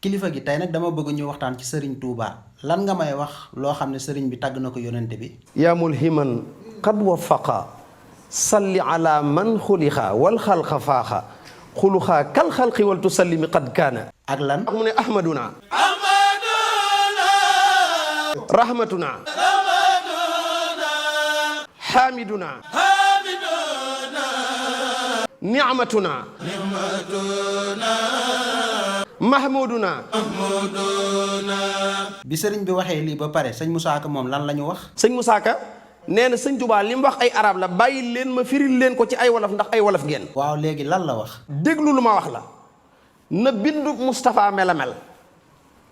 kilifa gi tey nag dama bëgg ñu waxtaan ci Serigne Touba lan nga may wax loo xam ne Serigne bi tàgg na ko yonente bi. yaa mulhiman qad wafaqa salli ala man xulixa wal xalqa faaxa xuluxaa kal xalqi wal tusallimi qad kaana. ak lan. mu ne ahmaduna rahmatuna xaamiduna nicmatuna mahmuduna. bi sëriñ bi waxee lii ba pare sëñ Moussa Ka moom lan la ñu wax. sëñ Moussa Ka nee na sëñ Touba li mu wax ay arab la bàyyi leen ma firil leen ko ci ay wolof ndax ay wolof ngeen. waaw léegi lan la wax. déglu lu ma wax la na bindu Moustapha mela mel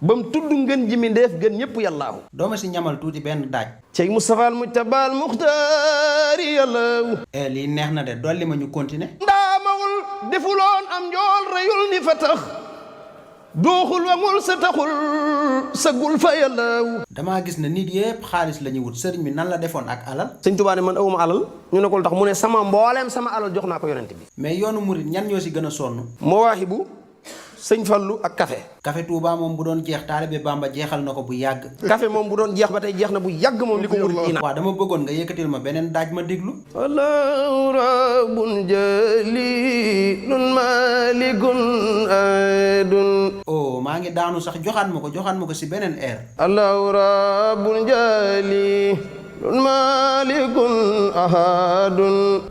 ba mu tudd ngeen ji mi ndeef gën ñëpp yàllaahu. dooma si ñamal tuuti benn daaj. cey Moustapha al mujtaba al muxtaari yàllaahu. lii neex na de dolli ma ñu continuer. ndaamawul defuloon am njool reyul ni fa tax dooxul wamul sa taxul sagul fa yàllaahu. damaa gis ne nit yépp xaalis la ñuy wut sëriñ bi nan la defoon ak alal. sëñ Tuubaa ne man awuma alal ñu ne ko lu tax mu ne sama mbooleem sama alal jox naa ko yonent bi. mais yoonu murit ñan ñoo si gën a sonn. Mawaahibu sëñ Fallu ak café. café Touba moom bu doon jeex taalibe Bamba jeexal na ko bu yàgg. café moom bu doon jeex ba tey jeex na bu yàgg moom li ko murit ina. waaw dama bëggoon nga yëkkatil ma beneen daaj ma déglu. allahu rabbun jalilun malikun adun. oh maa ngi daanu sax joxaat ma ko si beneen air. allahu rabbun jalilun malikun ahadun.